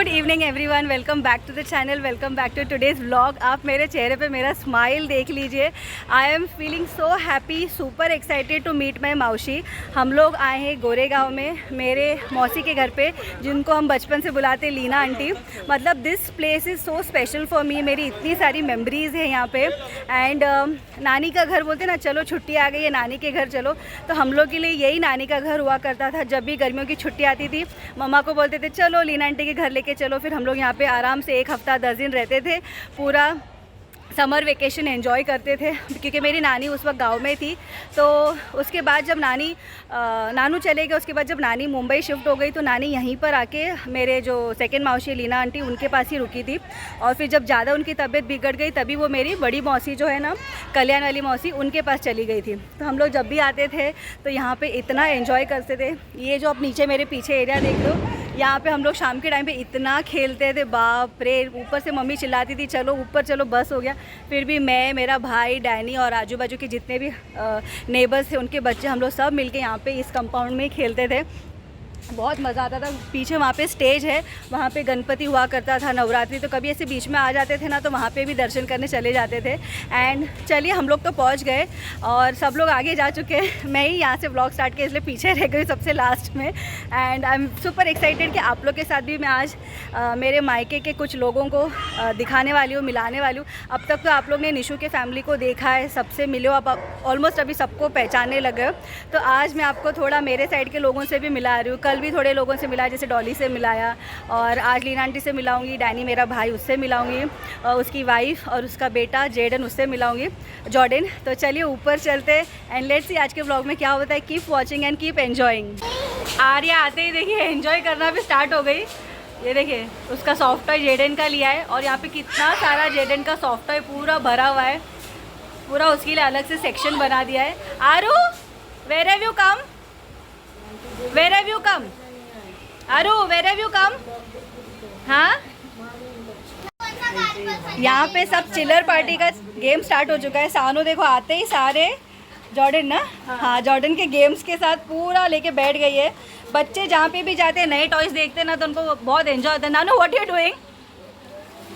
Good evening everyone, welcome back to the channel, welcome back to today's vlog. आप मेरे चेहरे पे मेरा स्माइल देख लीजिए। I am feeling so happy, super excited to meet my मौसी। हम लोग आए हैं गोरेगांव में मेरे मौसी के घर पे, जिनको हम बचपन से बुलाते हैं लीना आंटी। मतलब this place is so special for me. मेरी इतनी सारी मेमोरीज़ है यहाँ पे। एंड नानी का घर बोलते ना, चलो छुट्टी आ गई है नानी के घर चलो, तो हम लोग के लिए यही नानी का घर हुआ करता था। जब भी गर्मियों की छुट्टी आती थी मम्मा को बोलते थे चलो लीना आंटी के घर लेके चलो, फिर हम लोग यहाँ पे आराम से 1 हफ्ता 10 दिन रहते थे। पूरा समर वेकेशन एंजॉय करते थे, क्योंकि मेरी नानी उस वक्त गांव में थी। तो उसके बाद जब नानू चले गए, उसके बाद जब नानी मुंबई शिफ्ट हो गई, तो नानी यहीं पर आके मेरे जो सेकंड मौसी लीना आंटी उनके पास ही रुकी थी। और फिर जब ज़्यादा उनकी तबीयत बिगड़ गई, तभी वो मेरी बड़ी मौसी जो है ना, कल्याण वाली मौसी, उनके पास चली गई थी। तो हम लोग जब भी आते थे तो यहाँ पर इतना एन्जॉय करते थे। ये जो आप नीचे मेरे पीछे एरिया देख लो, यहाँ पे हम लोग शाम के टाइम पे इतना खेलते थे, बाप रे। ऊपर से मम्मी चिल्लाती थी चलो ऊपर चलो, बस हो गया। फिर भी मैं, मेरा भाई, डैनी और आजू बाजू के जितने भी नेबर्स थे उनके बच्चे, हम लोग सब मिलके यहाँ पे इस कंपाउंड में खेलते थे। बहुत मज़ा आता था। पीछे वहाँ पे स्टेज है, वहाँ पे गणपति हुआ करता था नवरात्रि, तो कभी ऐसे बीच में आ जाते थे ना, तो वहाँ पे भी दर्शन करने चले जाते थे। एंड चलिए हम लोग तो पहुँच गए और सब लोग आगे जा चुके हैं। मैं ही यहाँ से ब्लॉग स्टार्ट किया, इसलिए पीछे रह गई सबसे लास्ट में। And I am super excited कि आप लोग के साथ भी मैं आज मेरे मायके के कुछ लोगों को दिखाने वाली हूँ, मिलाने वाली हूँ। अब तक तो आप लोग ने निशु के फैमिली को देखा है, सबसे मिले हो, आप ऑलमोस्ट अभी सबको पहचानने लगे हो। तो आज मैं आपको थोड़ा मेरे साइड के लोगों से भी मिला रही हूँ। कल भी थोड़े लोगों से मिला, जैसे डॉली से मिलाया, और आज लीना आंटी से मिलाऊंगी, डैनी मेरा भाई उससे मिलाऊंगी, उसकी वाइफ और उसका बेटा जेडन उससे मिलाऊंगी, जॉर्डन। तो चलिए ऊपर चलते एंड लेट्स सी आज के व्लॉग में क्या होता है। Keep watching and keep enjoying. Arya आते ही देखिए एंजॉय करना भी स्टार्ट हो गई। ये देखिए उसका सॉफ्ट टॉय जेडन का लिया है, और यहाँ पे कितना सारा जेडन का सॉफ्ट टॉय पूरा भरा हुआ है। पूरा उसके लिए अलग से सेक्शन बना दिया है। Aru, where have you come? Where have you come? Aru, where have you come? हाँ, यहाँ पे सब चिलर पार्टी का गेम स्टार्ट हो चुका है। सानू देखो आते ही सारे, जॉर्डन ना, हाँ जॉर्डन के गेम्स के साथ पूरा लेके बैठ गई है। बच्चे जहाँ पे भी जाते हैं, नए टॉयज देखते हैं ना, तो उनको बहुत एंजॉय होता है। नानू व्हाट यू डूइंग?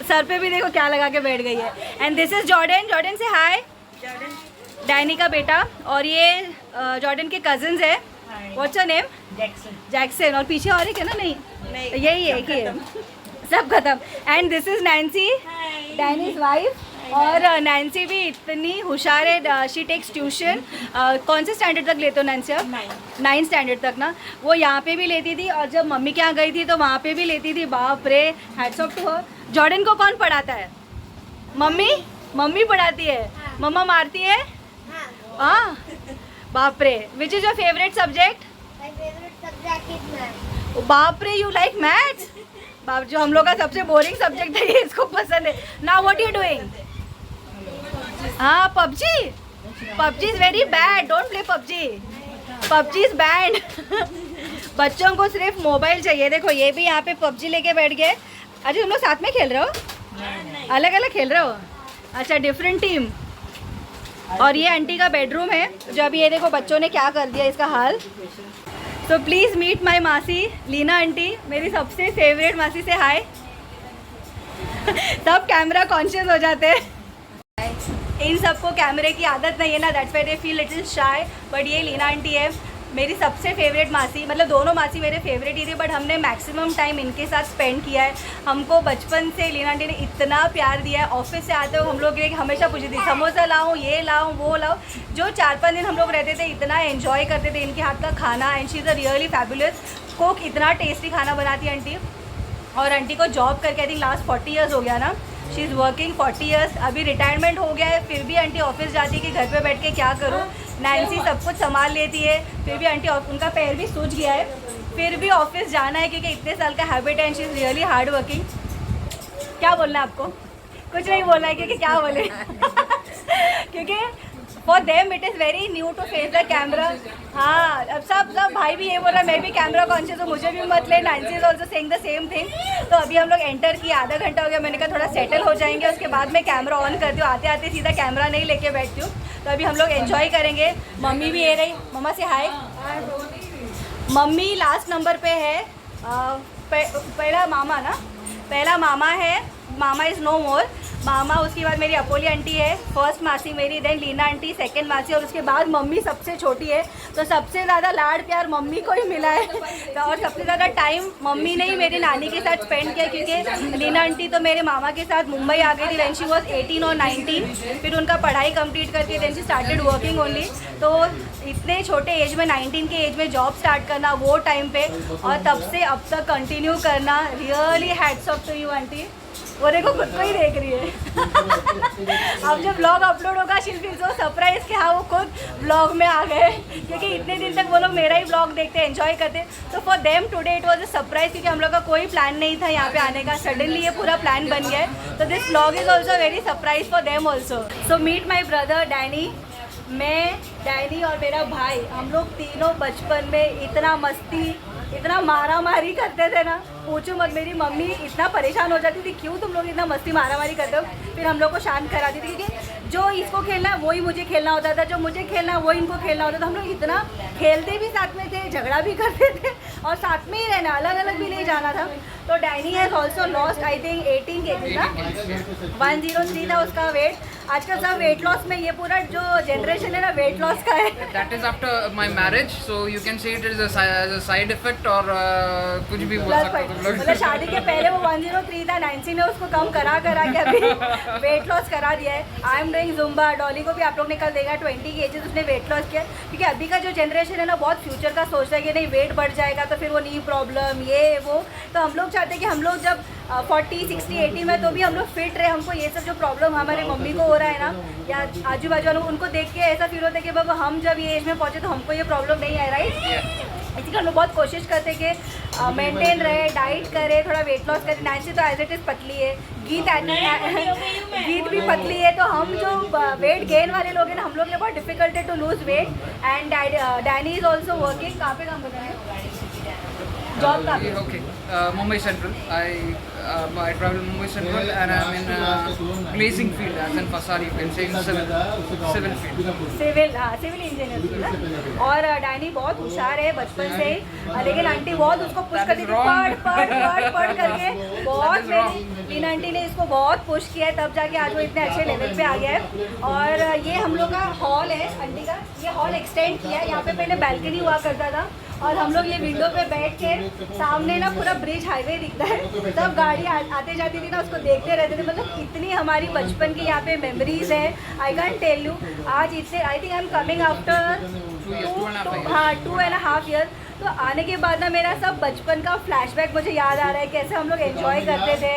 सर पे भी देखो क्या लगा के बैठ गई है। And this is Jordan. Jordan से हाय। डैनी का बेटा, और ये जॉर्डन के कजिन्स है। What's your name? जैक्सन। और पीछे और एक है ना? नहीं, यही है कि सब खत्म। And this is Nancy, Danny's wife. और नैन्सी भी इतनी होशियार है, शी टेक्स ट्यूशन। कौन से स्टैंडर्ड तक लेते हो नैन्सी आप? 9 स्टैंडर्ड तक ना। वो यहाँ पे भी लेती थी, और जब मम्मी के यहाँ गई थी तो वहाँ पे भी लेती थी। बाप रे, hats off to her. Jordan को कौन पढ़ाता है? मम्मी। मम्मी पढ़ाती है। मम्मा मारती है? हाँ। बाप रे, which is your favourite subject? बाप रे, यू लाइक मैथ्स? बाप, जो हम लोग का सबसे बोरिंग सब्जेक्ट है ये इसको पसंद है। Now what you doing? हाँ, PUBG. PUBG is very bad, don't play PUBG. PUBG is bad. बच्चों को सिर्फ मोबाइल चाहिए। देखो ये भी यहाँ पे पबजी लेके बैठ गए। अरे तुम लोग साथ में खेल रहे हो? अलग अलग खेल रहे हो? अच्छा, डिफरेंट टीम। और ये आंटी का बेडरूम है। जब ये देखो बच्चों ने क्या कर दिया इसका हाल। तो प्लीज़ मीट माय मासी लीना आंटी, मेरी सबसे फेवरेट मासी से हाय। सब कैमरा कॉन्शियस हो जाते हैं। इन सबको कैमरे की आदत नहीं है ना, that's why they feel little shy. But ये लीना आंटी है मेरी सबसे फेवरेट मासी। मतलब दोनों मासी मेरे फेवरेट ही थे, बट हमने मैक्सिमम टाइम इनके साथ स्पेंड किया है। हमको बचपन से लीना आंटी ने इतना प्यार दिया है। ऑफिस से आते हो हम लोग हमेशा पूछती थी समोसा लाऊं, ये लाऊं, वो लाऊं। जो 4-5 दिन हम लोग रहते थे, इतना एंजॉय करते थे इनके हाथ का खाना। And she is a really fabulous cook. इतना टेस्टी खाना बनाती है आंटी। और आंटी को जॉब करके आई थिंक लास्ट 40 ईयर्स हो गया ना। She is working 40 years. अभी रिटायरमेंट हो गया है, फिर भी आंटी ऑफिस जाती है कि घर पे बैठ के क्या करूँ। नैन्सी सब कुछ संभाल लेती है, फिर भी आंटी, उनका पैर भी सूज गया है, फिर भी ऑफिस जाना है क्योंकि इतने साल का हैबिट है। And she is really hard working. क्या बोलना है आपको? कुछ नहीं बोलना है, क्योंकि क्या बोले क्योंकि for them it is very new to face the camera. हाँ, अब सब भाई भी ये बोल रहा है मैं भी कैमरा कॉन्शियस हूँ, मुझे भी मत ले। Nancy is also saying the same thing. तो अभी हम लोग एंटर किए, आधा घंटा हो गया। मैंने कहा थोड़ा सेटल हो जाएंगे, उसके बाद मैं कैमरा ऑन करती हूँ। आते आते सीधा कैमरा नहीं लेके बैठती हूँ। तो अभी हम लोग एंजॉय करेंगे। मम्मी भी ये रही। मम्मा से हाय। मम्मी लास्ट नंबर पे है, पहला मामा ना, पहला मामा है, मामा इज़ नो मोर, मामा, उसके बाद मेरी अपोली आंटी है, फर्स्ट मासी मेरी, देन लीना आंटी, सेकंड मासी, और उसके बाद मम्मी सबसे छोटी है। तो सबसे ज़्यादा लाड प्यार मम्मी को ही मिला है और सबसे ज़्यादा टाइम मम्मी ने ही मेरी नानी के साथ स्पेंड किया, क्योंकि लीना आंटी तो मेरे मामा के साथ मुंबई आ गई थी व्हेन शी वाज 18 और 19, फिर उनका पढ़ाई कंप्लीट करके then she started working only. तो इतने छोटे एज में, 19 के एज में जॉब स्टार्ट करना वो टाइम पे, और तब से अब तक कंटिन्यू करना, really hats off to you aunty. वो देखो खुद को ही देख रही है अब जब ब्लॉग अपलोड होगा she will be so surprise कि हाँ वो खुद ब्लॉग में आ गए, क्योंकि इतने दिन तक वो लोग मेरा ही ब्लॉग देखते, एंजॉय करते। तो for them today it was a surprise, क्योंकि हम लोग का कोई प्लान नहीं था यहाँ पे आने का, सडनली ये पूरा प्लान बन गया है। तो this blog is also very surprise for them also. So meet my brother Danny. मैं, डैनी और मेरा भाई, हम लोग तीनों बचपन में इतना मस्ती, इतना मारा मारी करते थे ना, पूछो मत। मेरी मम्मी इतना परेशान हो जाती थी, क्यों तुम लोग इतना मस्ती मारा मारी करते हो। फिर हम लोग को शांत कराती थी, क्योंकि जो इसको खेलना है वही मुझे खेलना होता था, जो मुझे खेलना है वही इनको खेलना होता था। हम लोग इतना खेलते भी साथ में थे, झगड़ा भी करते थे, और साथ में ही रहना, अलग अलग भी नहीं जाना था। तो Danny has also lost I think 18 kg ना, 103 था उसका वेट। आजकल सब वेट लॉस में, ये पूरा जो जनरेशन है ना वेट लॉस का है। That is after my marriage, so you can say it is a side effect or कुछ भी बोल सकते हो तुम लोग। मतलब शादी के पहले वो 103 था, 90 ने उसको कम करा के अभी वेट लॉस करा दिया है। I am doing Zumba. Dolly को भी आप लोग ने कल देखा 20 kg उसने वेट लॉस किया, क्योंकि अभी का जो जनरेशन है ना बहुत फ्यूचर का सोच रहा है कि नहीं वेट बढ़ जाएगा तो फिर वो नी प्रॉब्लम ये वो। तो हम लोग चाहते हैं कि हम लोग जब 40, 60, 80 में तो भी हम लोग फिट रहे। हमको ये सब जो प्रॉब्लम हमारे मम्मी को हो रहा है ना, या आजू बाजू वालों, उनको देख के ऐसा फील होता है कि बाबा हम जब ये एज में पहुँचे तो हमको ये प्रॉब्लम नहीं आए, राइट। इसी का हम लोग बहुत कोशिश करते हैं कि मेंटेन रहे, डाइट करे, थोड़ा वेट लॉस करे। नैन्सी तो एज इट इज़ पतली है, गीत भी पतली है। तो हम जो वेट गेन वाले लोग हैं ना, हम लोग के बहुत डिफिकल्ट है to lose weight. And Danny is also working. कहाँ पे काम कर रहे हैं? जॉब का? Okay, Mumbai Central. I travel Mumbai Central and I'm in glazing field as in facade, you can say in civil field. Civil engineer. और Danny बहुत होशियार है बचपन से ही, लेकिन आंटी बहुत उसको पुश करती थी, पढ़ करके बहुत। मेरी आंटी ने इसको बहुत पुश किया है, तब जाके आज वो इतने अच्छे लेवल पे आ गया है। और ये हम लोग का हॉल है आंटी का, ये हॉल एक्सटेंड किया है। यहाँ पे पहले बैल्कनी हुआ करता था, और हम लोग ये विंडो पे बैठ के सामने ना पूरा ब्रिज हाईवे दिखता है, तब गाड़ी आते जाती थी ना उसको देखते रहते थे। मतलब इतनी हमारी बचपन की यहाँ पे मेमोरीज है, आई कैन टेल यू। आज इतने, I think I am coming after 2.5 years। तो आने के बाद ना मेरा सब बचपन का फ्लैशबैक मुझे याद आ रहा है, कैसे हम लोग एंजॉय करते थे,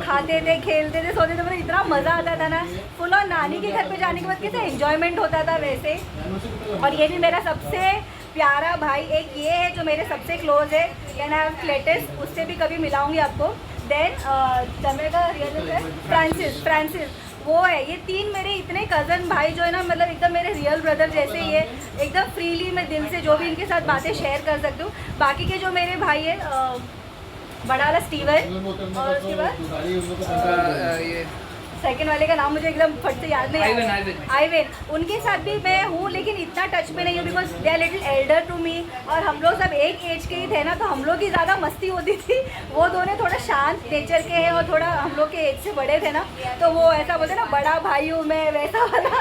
खाते थे, खेलते थे, सोते थे। मतलब इतना मज़ा आता था ना, फुल और नानी के घर पे जाने के बाद कैसे एंजॉयमेंट होता था वैसे। और ये भी मेरा सबसे प्यारा भाई एक ये है जो मेरे सबसे क्लोज है, एंड आई हैव क्लेटिस, उससे भी कभी मिलाऊंगी आपको। देन तमिल का रियल है फ्रांसिस, वो है। ये तीन मेरे इतने कज़न भाई जो है ना, मतलब एकदम मेरे रियल ब्रदर जैसे ही है, एकदम फ्रीली मैं दिल से जो भी इनके साथ बातें शेयर कर सकती हूँ। बाकी के जो मेरे भाई है, बड़ा वाला स्टीवन, और उसके बाद सेकंड वाले का नाम मुझे एकदम फट से याद नहीं आया, आइवेन। उनके साथ भी मैं हूँ, लेकिन इतना टच में नहीं हूँ, because they are little elder to me. और हम लोग सब एक एज के ही थे ना, तो हम लोग की ज़्यादा मस्ती होती थी। वो दोनों थोड़ा शांत नेचर के हैं, और थोड़ा हम लोग के एज से बड़े थे ना, तो वो ऐसा बोलते ना बड़ा भाई हूँ मैं, वैसा वाला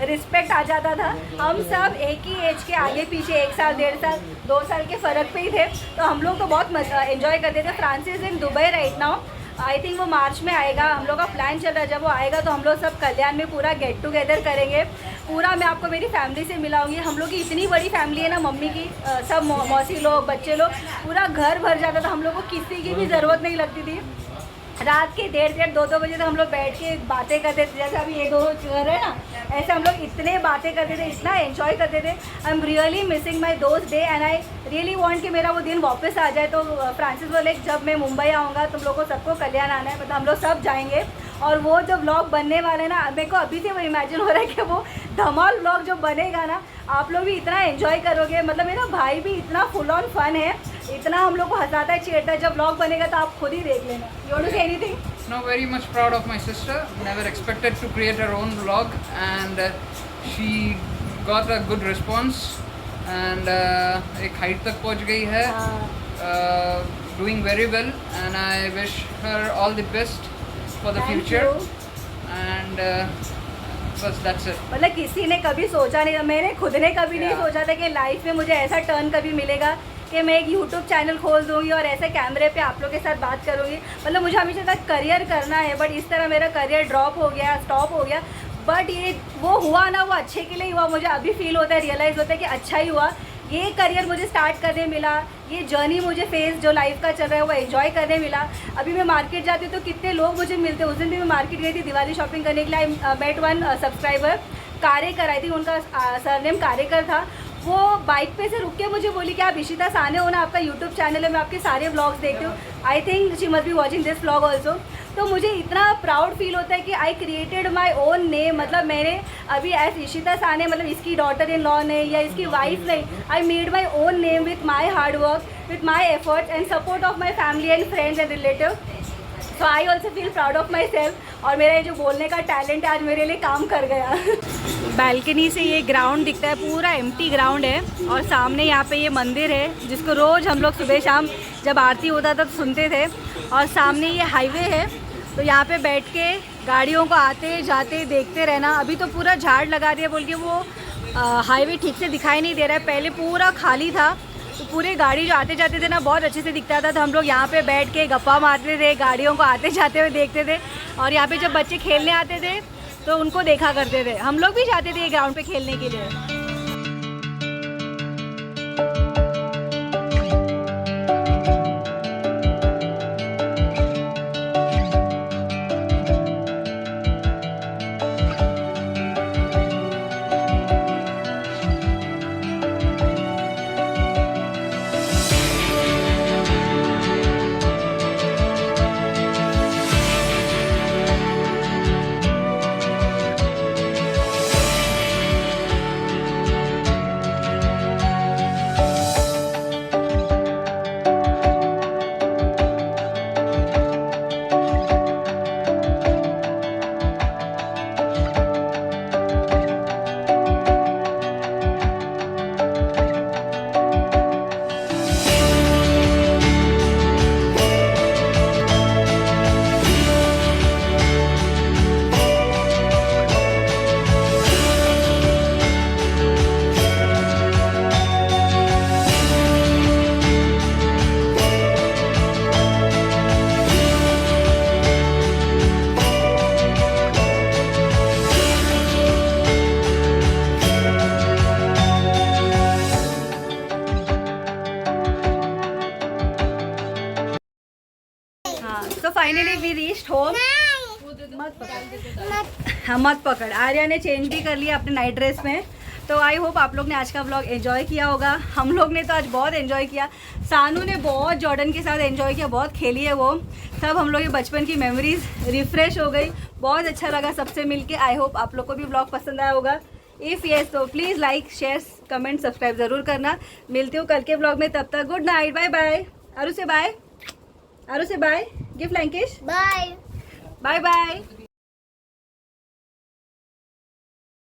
रिस्पेक्ट आ जाता था। हम सब एक ही एज के, आगे पीछे 1 साल, 1.5 साल, 2 साल के फ़र्क पे ही थे। तो हम लोग तो बहुत एंजॉय करते थे। Francis in Dubai right now, I think वो मार्च में आएगा। हम लोग का प्लान चल रहा है, जब वो आएगा तो हम लोग सब कल्याण में पूरा गेट टुगेदर करेंगे। पूरा मैं आपको मेरी फैमिली से मिलाऊंगी। हम लोग की इतनी बड़ी फैमिली है ना, मम्मी की सब मौसी लोग, बच्चे लोग, पूरा घर भर जाता था। हम लोग को किसी की भी ज़रूरत नहीं लगती थी। रात के 1:30, 2 बजे तक हम लोग बैठ के बातें करते थे, जैसे अभी ये दो घर है ना, ऐसे हम लोग इतने बातें करते थे, इतना एंजॉय करते थे। I am really missing my दोस्त day, and I really want कि मेरा वो दिन वापस आ जाए। तो फ्रांसिस बोले जब मैं मुंबई आऊँगा तुम लोग को सबको कल्याण आना है, मतलब हम लोग सब जाएंगे। और वो जो व्लॉग बनने वाले ना, मेरे को अभी से वो इमेजिन हो रहा है कि वो धमाल व्लॉग जो बनेगा ना, आप लोग भी इतना एंजॉय करोगे। मतलब मेरा भाई भी इतना फुल ऑन फन है, इतना हम लोग को हंसाता है, छेड़ता है। जब व्लॉग बनेगा तो आप खुद ही देख लेना। You want to say anything? No, very much proud of my sister. Never expected to create her own vlog, and she got a good response, and एक height तक पहुंच गई है। doing very well, and I wish her all the best for the Thank future. you. And बस that's it. मतलब किसी ने कभी सोचा नहीं, मैंने खुद ने कभी नहीं Yeah. सोचा था कि लाइफ में मुझे ऐसा टर्न कभी मिलेगा कि मैं एक यूट्यूब चैनल खोल दूँगी और ऐसे कैमरे पे आप लोग के साथ बात करूँगी। मतलब मुझे हमेशा तक करियर करना है, बट इस तरह मेरा करियर ड्रॉप हो गया, स्टॉप हो गया। बट ये वो हुआ ना, वो अच्छे के लिए हुआ। मुझे अभी फील होता है, रियलाइज़ होता है कि अच्छा ही हुआ। ये करियर मुझे स्टार्ट करने मिला, ये जर्नी मुझे फेस जो लाइफ का चल रहा है वो एंजॉय करने मिला। अभी मैं मार्केट जाती हूँ तो कितने लोग मुझे मिलते हैं। उस दिन भी मैं मार्केट गई थी दिवाली शॉपिंग करने के लिए। I met one subscriber, Karekar, I think उनका सरनेम कारेकर था। वो बाइक पे से रुक के मुझे बोली कि आप इशिता साने हो ना, आपका यूट्यूब चैनल है, मैं आपके सारे व्लॉग्स देखती हूँ। I think she must be watching this vlog also. तो मुझे इतना प्राउड फील होता है कि I created my own name. मतलब मैंने अभी एज इशिता साने, मतलब इसकी डॉटर इन लॉ ने या इसकी वाइफ नहीं, I made my own name with my hard work, with my efforts and support of my family and friends and relative. So I also feel proud of my self. और मेरा ये जो बोलने का टैलेंट है आज मेरे लिए काम कर गया। बालकनी से ये ग्राउंड दिखता है, पूरा एम्प्टी ग्राउंड है। और सामने यहाँ पे ये मंदिर है जिसको रोज़ हम लोग सुबह शाम जब आरती होता था तो सुनते थे। और सामने ये हाईवे है, तो यहाँ पे बैठ के गाड़ियों को आते जाते देखते रहना। अभी तो पूरा झाड़ लगा दिया बोल के वो हाईवे ठीक से दिखाई नहीं दे रहा है। पहले पूरा खाली था, तो पूरे गाड़ी जो आते जाते थे ना बहुत अच्छे से दिखता था। तो हम लोग यहाँ पे बैठ के गप्पा मारते थे, गाड़ियों को आते जाते हुए देखते थे। और यहाँ पे जब बच्चे खेलने आते थे तो उनको देखा करते थे। हम लोग भी जाते थे ये ग्राउंड पे खेलने के लिए। तो फाइनली वी रीच्ड होम। मत पकड़। आर्या ने चेंज भी कर लिया अपने नाइट ड्रेस में। तो आई होप आप लोग ने आज का व्लॉग एंजॉय किया होगा। हम लोग ने तो आज बहुत एंजॉय किया। सानू ने बहुत जॉर्डन के साथ एंजॉय किया, बहुत खेली है वो। सब हम लोग के बचपन की मेमोरीज रिफ्रेश हो गई। बहुत अच्छा लगा सबसे मिलके। आई होप आप लोग को भी व्लॉग पसंद आया होगा। इफ़ येस तो please like share comment subscribe ज़रूर करना। मिलती हूँ कल के व्लॉग में, तब तक good night, bye bye. Aru से बाय, आरू से बाय, गिफ्ट लैंकेश, बाय बाय बाय।